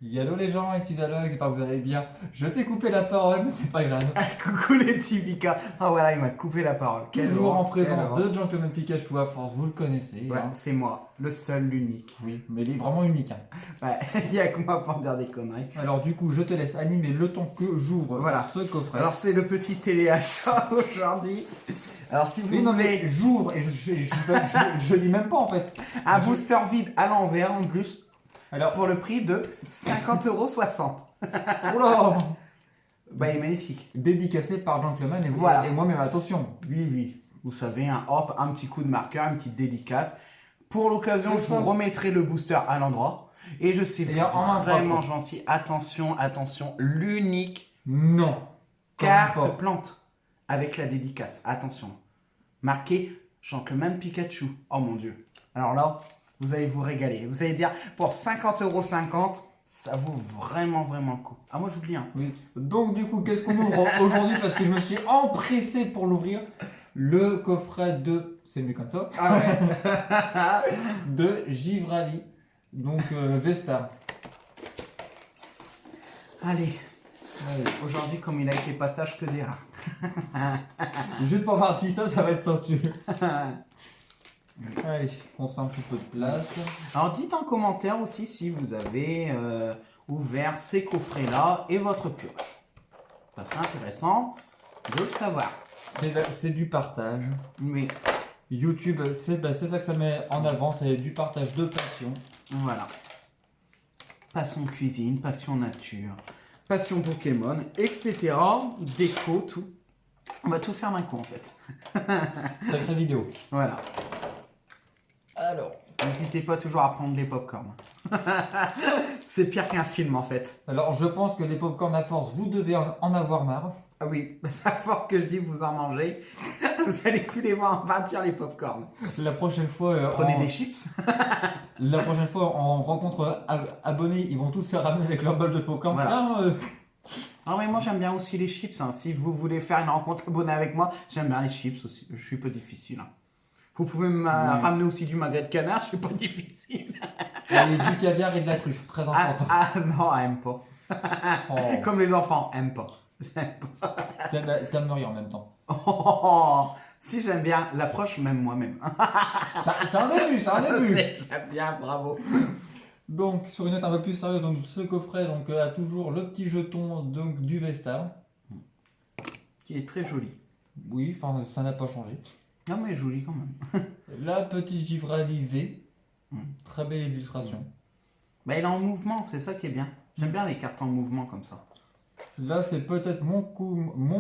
Hello les gens, ici Zalog, j'espère que vous allez bien. Je t'ai coupé la parole, mais c'est pas grave. Coucou les petits Pika. Ah voilà, il m'a coupé la parole. Toujours en quelle présence horreur. de Gentleman Pikachu à force, vous le connaissez. Ouais, Hein. c'est moi, le seul, l'unique. Oui, mais il est vraiment unique. Hein. Ouais, il y a que moi pour dire des conneries. Alors du coup, je te laisse animer le temps que j'ouvre Voilà. ce coffret. Alors c'est le petit téléachat aujourd'hui. Alors si vous Oui, non mais voulez j'ouvre et je lis même pas en fait. un booster vide à l'envers en plus, Alors, pour le prix de 50,60 €. oula, Bah il est magnifique. dédicacé par Gentleman et, vous, Voilà. et moi-même, attention. Oui, oui. Vous savez, hop, un petit coup de marqueur, une petite dédicace. Pour l'occasion, C'est je vous ça. remettrai le booster à l'endroit. Et je sais Et en main vraiment propre. gentil. Attention, attention, l'unique Non. carte Encore. plante avec la dédicace. Attention. Marqué Gentleman Pikachu. Oh mon dieu. Alors là, vous allez vous régaler. Vous allez dire, pour 50,50 €, ça vaut vraiment, vraiment le coup. Ah, moi, j'oublie un. Oui. Donc du coup, qu'est-ce qu'on ouvre aujourd'hui parce que je me suis empressé pour l'ouvrir. Le coffret de, c'est mieux comme ça, Ah ouais. de Givrali, donc Vesta. Allez, Allez. aujourd'hui, comme il a été passage que des rares. Juste pour avoir dit ça, ça va être sorti. Allez, on se fait un petit peu de place. Alors dites en commentaire aussi si vous avez ouvert ces coffrets-là et votre pioche. Ça serait intéressant de le savoir. C'est du partage. Mais YouTube, c'est ça que ça met en avant, c'est du partage de passion. voilà. Passion cuisine, passion nature, passion Pokémon, etc. Déco, tout. On va tout faire d'un coup en fait. Sacrée vidéo. Voilà. Alors, N'hésitez pas toujours à prendre les popcorns. C'est pire qu'un film en fait. je pense que les popcorn à force, vous devez en avoir marre. Ah oui, à force que je dis vous en mangez, vous allez plus les voir en peinture les popcorns. La prochaine fois, Prenez des chips. La prochaine fois, on rencontre abonnés, ils vont tous se ramener avec leur bol de popcorn. Voilà. Tiens, Ah mais moi j'aime bien aussi les chips. Si vous voulez faire une rencontre abonnée avec moi, j'aime bien les chips aussi. Je suis pas difficile. Vous pouvez me ramener aussi du magret de canard, je suis pas difficile. et du caviar et de la truffe, très important. Non, elle aime pas. Oh. Comme les enfants, aiment pas. J'aime pas. T'aimes rien en même temps. Si j'aime bien l'approche, même moi-même. C'est un début, c'est un début. J'aime bien, bravo. Donc, sur une note un peu plus sérieuse, donc, ce coffret a toujours le petit jeton donc, du Vesta. Qui est très joli. Oui, enfin, ça n'a pas changé. Non mais joli quand même. La petite Givrali V. Mm. Très belle illustration. Bah, il est en mouvement, c'est ça qui est bien. J'aime bien les cartes en mouvement comme ça. Là, c'est peut-être mon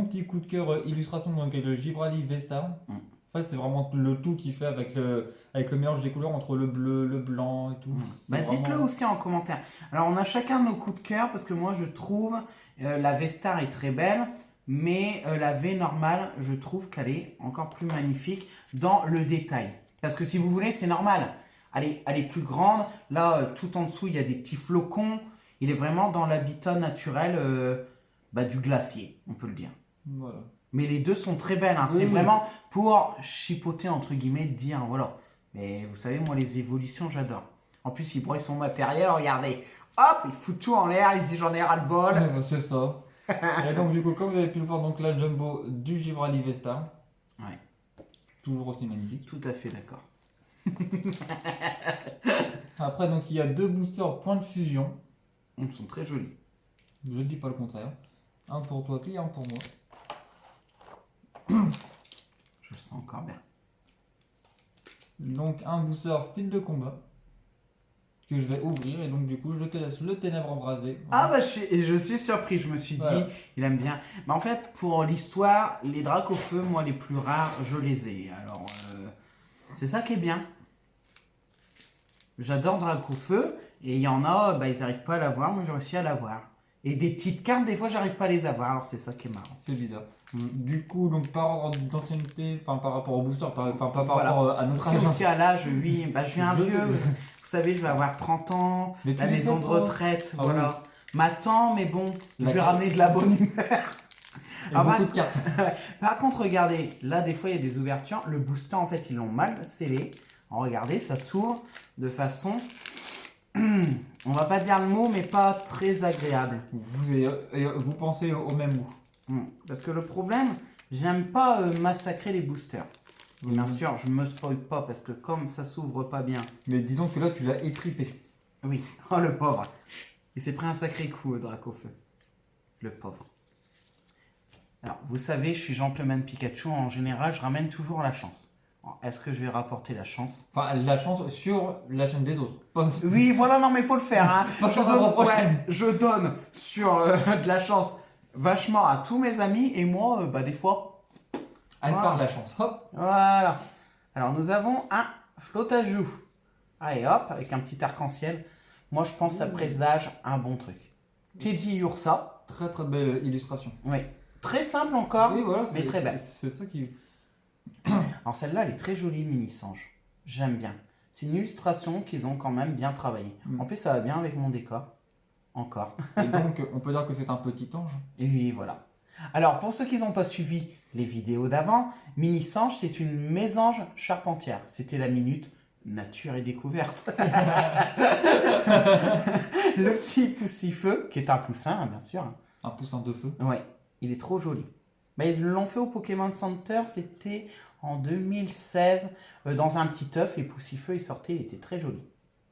petit coup de cœur illustration donc avec le Givrali Vesta. Mm. En fait, c'est vraiment le tout qui fait avec le mélange des couleurs entre le bleu, le blanc et tout. C'est Bah, dites-le vraiment- aussi en commentaire. Alors on a chacun nos coups de cœur parce que moi je trouve la Vestar est très belle, mais la V normale, je trouve qu'elle est encore plus magnifique dans le détail. Parce que si vous voulez, c'est normal. Elle est plus grande. Là, tout en dessous, il y a des petits flocons. Il est vraiment dans l'habitat naturel du glacier, on peut le dire. Voilà. Mais les deux sont très belles. Oui, C'est oui. vraiment pour chipoter, entre guillemets, dire voilà. Mais vous savez, moi, les évolutions, j'adore. En plus, il broye son matériel, regardez. Hop, il fout tout en l'air, il se dit j'en ai ras le bol. Ouais, bah, c'est ça. Et donc, du coup, comme vous avez pu le voir, donc la jumbo du Givrali Vesta. Ouais, Toujours aussi magnifique. tout à fait d'accord. Après, donc, il y a deux boosters point de fusion. Ils sont très jolis. Je ne dis pas le contraire. Un pour toi et un pour moi. Je le sens encore bien. Donc, un booster style de combat. Que je vais ouvrir. Et donc, du coup, je te laisse le ténèbre embrasé. Ah bah je suis surpris, je me suis dit, Voilà. il aime bien. Mais en fait, pour l'histoire, les dracs au feu, moi les plus rares, je les ai. Alors, c'est ça qui est bien. J'adore drac au feu, et il y en a, ils n'arrivent pas à l'avoir, moi j'ai réussi à l'avoir. Et des petites cartes, des fois, j'arrive pas à les avoir, alors c'est ça qui est marrant. C'est bizarre. Du coup, donc par ordre d'ancienneté, enfin par rapport au booster, pas par Voilà. rapport à notre C'est argent. aussi à l'âge, oui, je suis un Je- vieux. Vous savez, je vais avoir 30 ans, Mais tu la les maison as de pas. retraite, Ah voilà. M'attend, mais bon, je vais D'accord. ramener de la bonne humeur. Et Ah, beaucoup bah, de cartes. Par contre, regardez, là, des fois, il y a des ouvertures. Le booster, en fait, ils l'ont mal scellé. Alors, regardez, ça s'ouvre de façon On va pas dire le mot, mais pas très agréable. Vous pensez au même mot. Parce que le problème, j'aime pas massacrer les boosters. Et bien sûr, je me spoil pas parce que comme ça s'ouvre pas bien. Mais disons que là, tu l'as étripé. Oui, oh le pauvre. Il s'est pris un sacré coup, Dracofeu. Le pauvre. Alors, vous savez, je suis gentleman Pikachu. En général, je ramène toujours la chance. Est-ce que je vais rapporter la chance? Enfin, la chance sur la chaîne des autres. Oui, voilà, non, mais il faut le faire. Hein. Pas sur la prochaine. Je donne sur de la chance vachement à tous mes amis et moi, des fois. Elle Voilà. part la chance. Hop. Voilà. Alors, nous avons un flotte-à-joux. Allez, hop, avec un petit arc-en-ciel. Moi, je pense que ça présage un bon truc. Teddy Ursa. Très très belle illustration. Oui. Très simple encore, Oui, voilà, mais très belle. C'est ça qui. Alors, celle-là, elle est très jolie, Mini-Sange. J'aime bien. C'est une illustration qu'ils ont quand même bien travaillé. En plus, ça va bien avec mon décor. Encore. Et donc, on peut dire que c'est un petit ange. Et oui, voilà. Alors, pour ceux qui n'ont pas suivi les vidéos d'avant, Mini-Sange, c'est une mésange charpentière. C'était la minute nature et découverte. Le petit poussifeu, qui est un poussin, hein, bien sûr. Un poussin de feu. Ouais, il est trop joli. Mais ils l'ont fait au Pokémon Center, c'était en 2016, dans un petit œuf, et Poussifeu est sorti, il était très joli.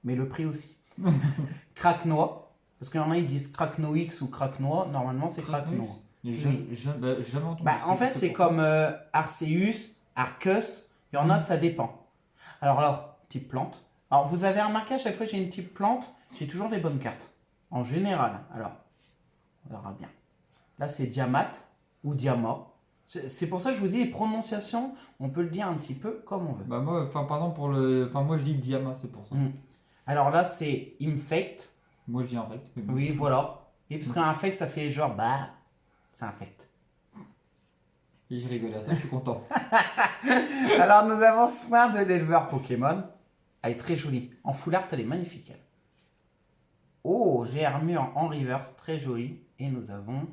Mais le prix aussi. Craquenois, parce qu'il y en a, ils disent Craqueno X ou Craquenois, normalement c'est Craquenois. J'ai jamais entendu. En fait, c'est comme Arceus, Arceus, il y en a, ça dépend. Alors là, type plante. Alors vous avez remarqué, à chaque fois que j'ai une type plante, j'ai toujours des bonnes cartes. En général. Alors, on verra bien. Là, c'est Diamat ou Diama. C'est pour ça que je vous dis, les prononciations, on peut le dire un petit peu comme on veut. Bah moi, par exemple, moi je dis Diama, c'est pour ça. Alors là, c'est Infect. Moi je dis Infect. Oui, voilà. Et parce qu'un Infect, ça fait genre, c'est Infect. Et je rigole à ça, je suis content. Alors, nous avons soin de l'éleveur Pokémon. Elle est très jolie. En full art, elle est magnifique. Elle. Oh, j'ai Armure en reverse, très jolie. Et nous avons...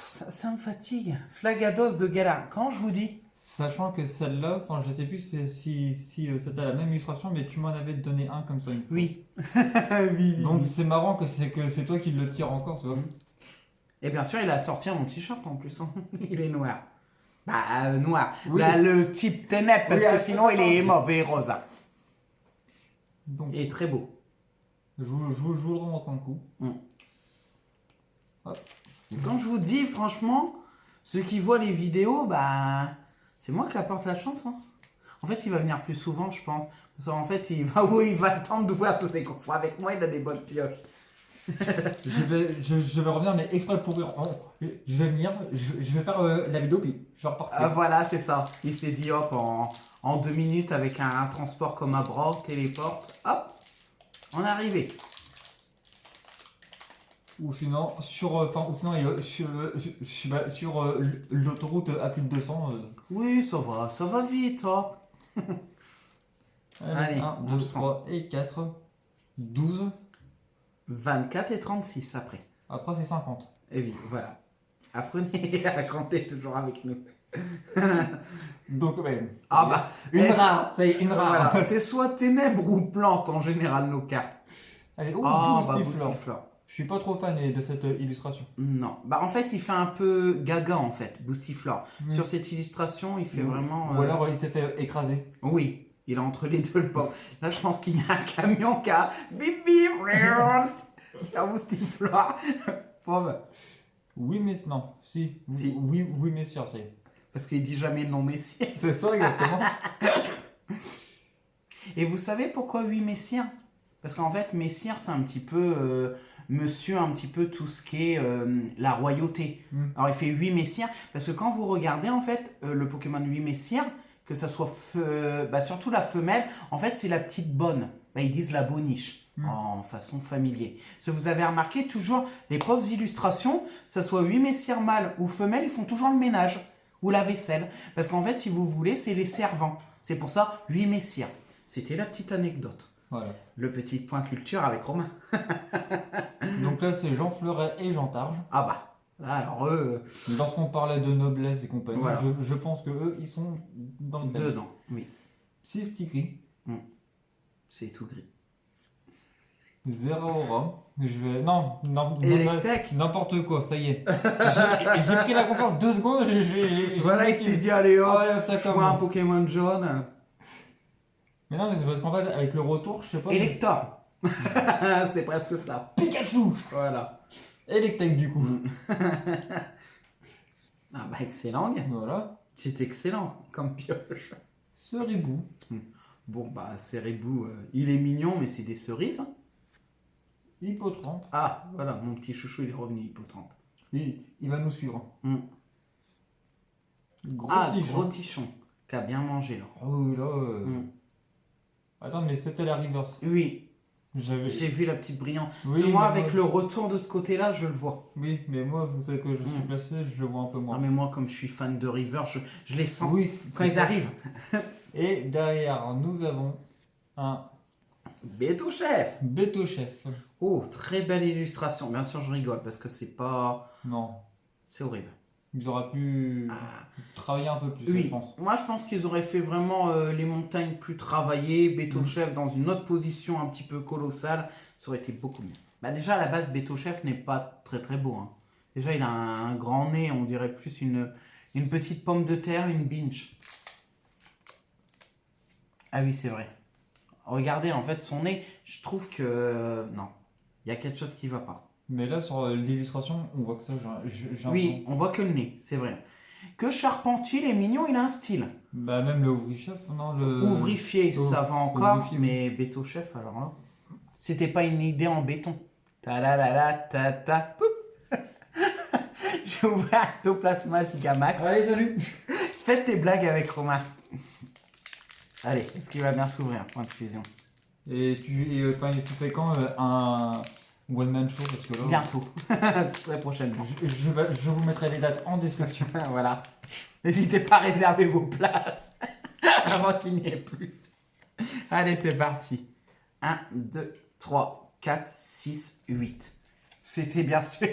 Ça me fatigue. Flagados de Galar. Quand je vous dis... Sachant que celle-là, enfin je sais plus si c'était la même illustration, mais tu m'en avais donné un comme ça une fois. Oui. Donc c'est marrant que c'est toi qui le tire encore, tu vois. Et bien sûr, il a sorti mon t-shirt en plus. Il est noir. Noir. Oui. Là, le type ténèbres, parce que sinon il est mauvais rosa. Donc, Il est très beau. je vous le remontre un coup. Hop. Quand je vous dis, franchement, ceux qui voient les vidéos, c'est moi qui apporte la chance. Hein. En fait, il va venir plus souvent, je pense. Parce qu'en fait, il va attendre d'ouvrir tous ses coffres. Avec moi, il a des bonnes pioches. je vais revenir, mais exprès pour rire. Je vais venir, je vais faire la vidéo, puis je vais repartir. Voilà, c'est ça. Il s'est dit, hop, en 2 minutes, avec un transport comme un bras, téléporte, hop, on est arrivé. Ou sinon, sur l'autoroute à plus de 200. Oui, ça va vite, hein. Allez, 1, 2, 3 et 4. 12. 24 et 36 après. Après, c'est 50. Et oui, voilà. Apprenez à compter toujours avec nous. Donc, ouais. Une rare. Ça y est, une rare. Voilà. C'est soit ténèbres ou plantes en général nos cartes. Allez, Boostifleur. Boostifleur. Je suis pas trop fan de cette illustration. Non. En fait, il fait un peu gaga en fait, Boostifleur. Sur cette illustration, il fait vraiment. Ou alors il s'est fait écraser. Oui. Il est entre les deux le pauvre. Là, je pense qu'il y a un camion qui a bip bip. C'est un Boostifleur. Pauvre. Oui, mais non. Si. Oui, messieurs, ça y est. Parce qu'il dit jamais le nom Messire. C'est ça, exactement. Et vous savez pourquoi 8 Messire? Parce qu'en fait, Messire, c'est un petit peu monsieur, un petit peu tout ce qui est la royauté. Alors, il fait 8 Messire. Parce que quand vous regardez, en fait, le Pokémon 8 Messire, que ça soit surtout la femelle, en fait, c'est la petite bonne. Ils disent la boniche. En façon familier. Si vous avez remarqué, toujours les pauvres illustrations, ça soit 8 messieurs mâles ou femelles, ils font toujours le ménage ou la vaisselle. Parce qu'en fait, si vous voulez, c'est les servants. C'est pour ça 8 messieurs. C'était la petite anecdote. Voilà. Le petit point culture avec Romain. Donc là, c'est Jean Fleuret et Jean Targe. Alors eux... Lorsqu'on parlait de noblesse et compagnie, voilà. je pense que eux, ils sont dans le thème. Dedans, oui. Psysticry. C'est tout gris. Zeraora. Je vais. Non, Electek. n'importe quoi, ça y est. J'ai pris la confiance 2 secondes. Voilà, il s'est dit, allez hop, Allez, hop, ça je vois un commence. Pokémon jaune. Mais non, mais c'est parce qu'en fait, avec le retour, je sais pas. Elector. C'est presque ça. Pikachu. Voilà. Electek du coup. Ah bah excellent. Voilà. C'est excellent comme pioche. Ceribou. Bon bah Ceribou, il est mignon mais c'est des cerises. Hippotrampe. Ah voilà, mon petit chouchou il est revenu Hippotrampe. Il va nous suivre. Gros tichon. Gros tichon, qui a bien mangé là. Ah oui, là. Attends, mais c'était la reverse. Oui, J'avais. j'ai vu la petite brillante. Oui, C'est moi mais avec le retour de ce côté-là, je le vois. Oui, mais moi, vous savez que je suis placé, je le vois un peu moins. Non mais moi comme je suis fan de River, je les sens Oui, quand ils arrivent. Et derrière, nous avons un Béto chef. Beto Chef. Oh, très belle illustration. Bien sûr je rigole parce que c'est pas... Non, C'est horrible. ils auraient pu travailler un peu plus, Oui, je pense. moi je pense qu'ils auraient fait vraiment les montagnes plus travaillées, Beto Chef dans une autre position un petit peu colossale, ça aurait été beaucoup mieux. Bah déjà à la base Beto Chef n'est pas très très beau. Hein. Déjà il a un grand nez, on dirait plus une petite pomme de terre, une binge. Ah oui c'est vrai. Regardez en fait son nez, je trouve que non, il y a quelque chose qui va pas. Mais là, sur l'illustration, on voit que ça, Oui, on voit que le nez, c'est vrai. Que Charpentier, il est mignon, il a un style. Bah, même le ouvri-chef, non, le... Ouvrifié, ça va encore, ouvrifié, mais Beto Chef, alors là, c'était pas une idée en béton. Ta la la la ta ta poup. J'ai ouvert Ectoplasma Gigamax. Allez, salut. Faites tes blagues avec Romain. Allez, est-ce qu'il va bien s'ouvrir? Point de fusion. Et tu fais quand un one-man show parce que là, Bientôt, très prochainement. je vous mettrai les dates en description. Voilà. N'hésitez pas à réserver vos places avant qu'il n'y ait plus. Allez, c'est parti. 1, 2, 3, 4, 6, 8. C'était bien sûr.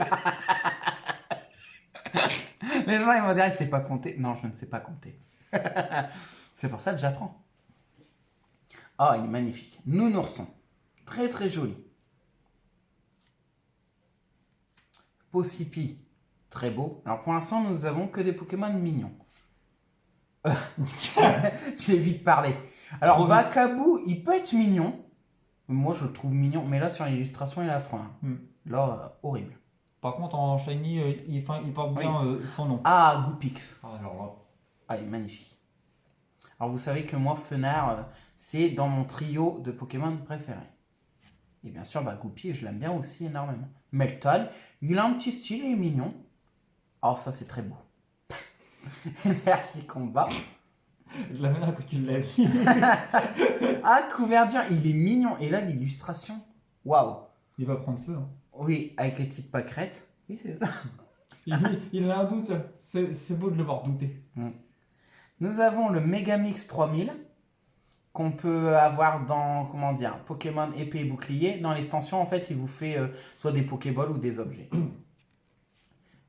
Les gens ils vont dire, il ne sait pas compter. Non, je ne sais pas compter. C'est pour ça que j'apprends. Oh, il est magnifique. Nounourson. Très très joli. Possipi. Très beau. Alors pour l'instant, nous avons que des Pokémon mignons. J'ai vite parlé. Alors Trop vite. Bakabou, il peut être mignon. Moi, je le trouve mignon. Mais là, sur l'illustration, il a frein. Là, horrible. Par contre, en shiny, il porte bien son nom. Ah, Goopix. Ah, alors là. Ah, il est magnifique. Alors vous savez que moi, Fenard, c'est dans mon trio de Pokémon préférés. Et bien sûr, Goupy, je l'aime bien aussi énormément. Melton, il a un petit style, il est mignon. Oh, ça c'est très beau. Énergie combat. La manière que tu l'as dit. Ah, Couverture, il est mignon. Et là, l'illustration, waouh. Il va prendre feu. Hein. Oui, avec les petites pâquerettes. Oui, c'est ça. Il a un doute. C'est beau de le voir douter. Nous avons le Megamix 3000 qu'on peut avoir dans, comment dire, Pokémon épée et bouclier. Dans l'extension, en fait, il vous fait soit des Pokéballs ou des objets.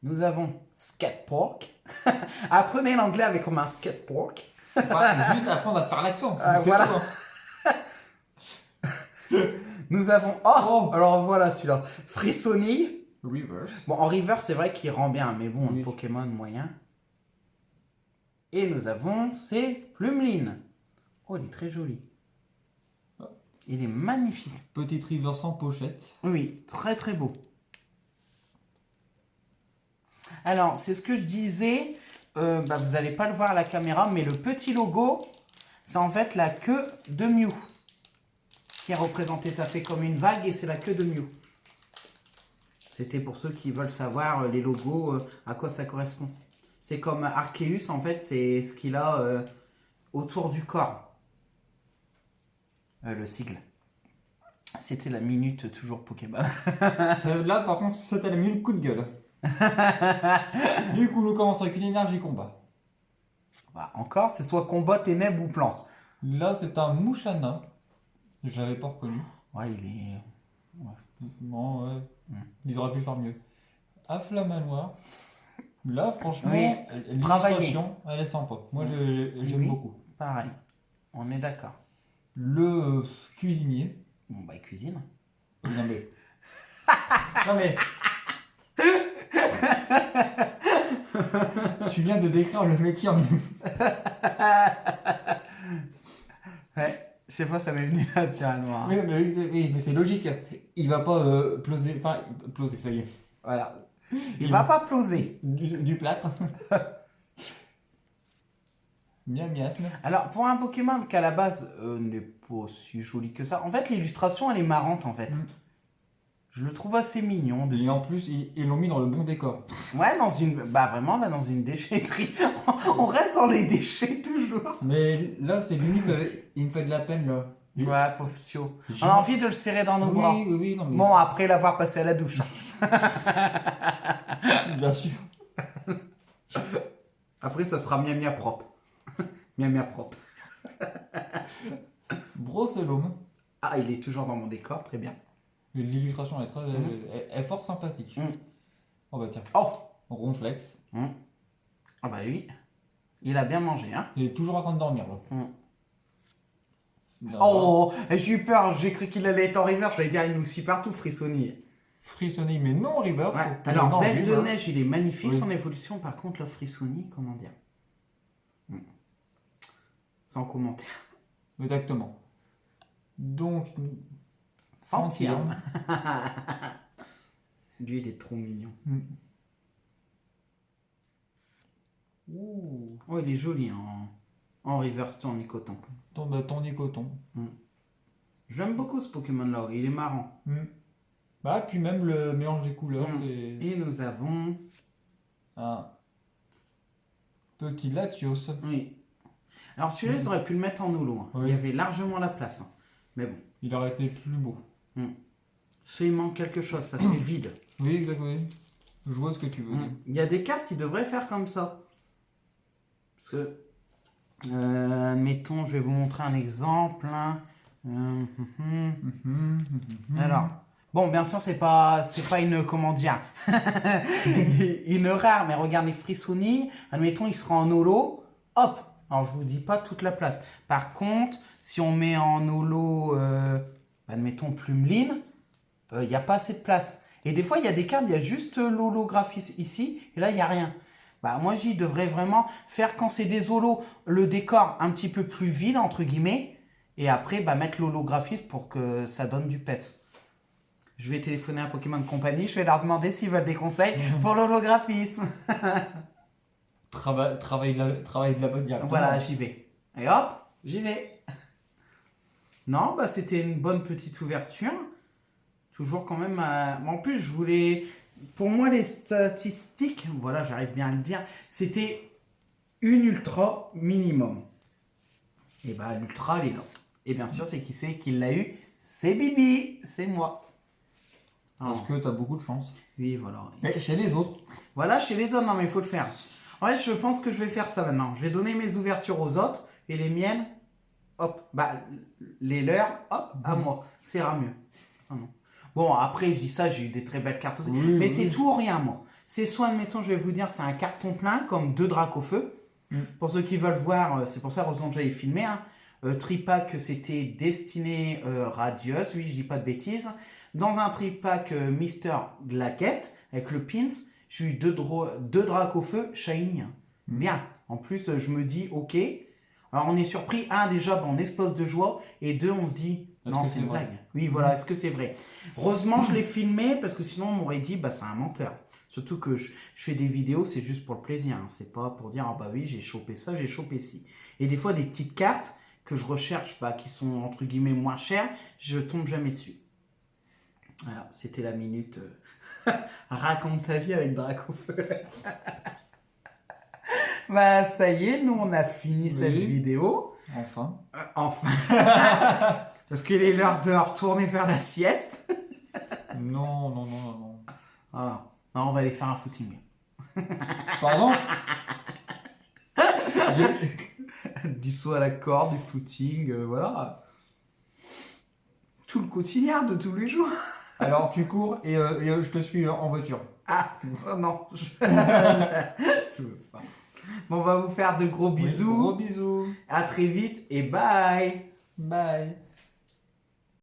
Nous avons Skatpork. Apprenez l'anglais avec comme un Skatpork. Enfin, juste apprendre à faire l'accent. Voilà. Tout, hein. Nous avons... Oh, alors voilà celui-là. Frissonille. Reverse. Bon, en reverse, c'est vrai qu'il rend bien, mais bon, Oui. Pokémon moyen. Et nous avons ces Plumeline. Oh, il est très joli. Il est magnifique. Petite river sans pochette. Oui, très très beau. Alors, c'est ce que je disais. Vous n'allez pas le voir à la caméra, mais le petit logo, c'est en fait la queue de Mew qui est représentée. Ça fait comme une vague et c'est la queue de Mew. C'était pour ceux qui veulent savoir les logos, à quoi ça correspond. C'est comme Arceus, en fait, c'est ce qu'il a autour du corps. Le sigle. C'était la minute toujours Pokémon. Là, par contre, c'était la minute coup de gueule. Du coup, on commence avec une énergie combat. Bah, encore, c'est soit combat, ténèbres ou plante. Là, c'est un Mouchana. Je l'avais pas reconnu. Ouais, il est... Non, ouais. Ils auraient pu faire mieux. Afflamanoir. Là, franchement, Oui, l'illustration, elle est sympa. Moi, j'aime Oui. beaucoup. Pareil, on est d'accord. le cuisinier. Bon, bah, il cuisine. Non mais. Non mais. Tu viens de décrire le métier en Ouais, je sais pas, ça m'est venu naturellement. Hein. oui, mais c'est logique. Il va pas ploser. Enfin, ploser, ça y est. Voilà. Il va pas ploser. Du plâtre. Miasme. Alors, pour un Pokémon qui à la base n'est pas si joli que ça, en fait, l'illustration elle est marrante en fait. Je le trouve assez mignon. Dessus. Et en plus, ils l'ont mis dans le bon décor. Ouais, vraiment, là, dans une déchetterie. On reste dans les déchets toujours. Mais là, c'est limite, il me fait de la peine là. Ouais, pauvre Thio. On a envie de le serrer dans nos bras. Oui, non mais. Bon, après l'avoir passé à la douche. Bien sûr. Après, ça sera mia propre. Mia propre. Brosselum. Ah, il est toujours dans mon décor, très bien. L'illustration est très, est fort sympathique. Oh bah tiens. Oh. Ronflex. Ah bah lui, il a bien mangé, hein. Il est toujours en train de dormir là. Oh, j'ai eu peur, j'ai cru qu'il allait être en river, j'allais dire il nous suit partout, Frissoni. Frissoni, mais non river. Ouais. Alors, non, Belle de river. Neige, il est magnifique, Oui. son évolution, par contre, le Frissoni, comment dire Sans commentaire. Exactement. Donc, Fantium. Lui, il est trop mignon. Ouh. Oh, il est joli en reverse en Nicoton. Ton Nicoton. Je l'aime beaucoup ce Pokémon-là, il est marrant. Bah, puis même le mélange des couleurs, c'est Et nous avons... un petit Latios. Oui. Alors celui-là, ils auraient pu le mettre en holo. Hein. Oui. Il y avait largement la place. Hein. Mais bon. Il aurait été plus beau. Il manque quelque chose, ça fait vide. Oui, exactement. Je vois ce que tu veux dire. Il y a des cartes qui devraient faire comme ça. Parce que... admettons, je vais vous montrer un exemple. Hein. Alors... Bon, bien sûr, c'est pas une, comment dire, une rare, mais regardez Frissoni, admettons, il sera en holo, hop, alors je vous dis pas toute la place. Par contre, si on met en holo, admettons, Plumeline, il n'y a pas assez de place. Et des fois, il y a des cartes, il y a juste l'holographie ici, et là, il n'y a rien. Bah, moi, j'y devrais vraiment faire, quand c'est des holos, le décor un petit peu plus vide, entre guillemets, et après, bah, mettre l'holographiste pour que ça donne du peps. Je vais téléphoner à Pokémon Company, je vais leur demander s'ils veulent des conseils pour l'holographisme. Travail de la bonne direction. Voilà, j'y vais. Et hop, j'y vais. Non, bah c'était une bonne petite ouverture. Toujours quand même... En plus, je voulais... Pour moi, les statistiques, voilà, j'arrive bien à le dire, c'était une ultra minimum. Et bah l'ultra, elle est là. Et bien sûr, c'est qui l'a eu? C'est Bibi, c'est moi. Parce que t'as beaucoup de chance. Oui, voilà. Mais chez les autres. Voilà, chez les autres, non mais il faut le faire. En fait, je pense que je vais faire ça maintenant. Je vais donner mes ouvertures aux autres et les miennes, hop, bah, les leurs, hop, à moi. Ça ira mieux. Ah non. Bon, après, je dis ça, j'ai eu des très belles cartes aussi. Oui, mais oui. c'est tout ou rien, moi. C'est soit, admettons, je vais vous dire, c'est un carton plein, comme 2 Dracofeu. Pour ceux qui veulent voir, c'est pour ça, heureusement que j'avais filmé. Hein. Tripack, c'était Destinée Radieuse, oui, je dis pas de bêtises. Dans un tripack Mister Glaquette, avec le pins, j'ai eu 2 Dracofeu shiny. Bien. En plus, je me dis, ok. Alors, on est surpris. 1, déjà, on explose de joie. Et 2, on se dit, non, c'est une blague. Oui, voilà, est-ce que c'est vrai? Heureusement, je l'ai filmé parce que sinon, on m'aurait dit, bah, c'est un menteur. Surtout que je fais des vidéos, c'est juste pour le plaisir. Hein. C'est pas pour dire, ah bah oui, j'ai chopé ça, j'ai chopé ci. Et des fois, des petites cartes que je recherche, bah, qui sont entre guillemets moins chères, je tombe jamais dessus. Voilà, c'était la minute. Raconte ta vie avec Dracofeu. Bah, ça y est, nous, on a fini cette vidéo. Enfin. Enfin. Parce qu'il est l'heure de retourner vers la sieste. Non. Ah, non, on va aller faire un footing. Pardon. Du saut à la corde, du footing, voilà. Tout le quotidien de tous les jours. Alors, tu cours et je te suis en voiture. Ah, oh non. Je veux pas. Bon, on va vous faire de gros bisous. Oui, gros bisous. À très vite et bye. Bye.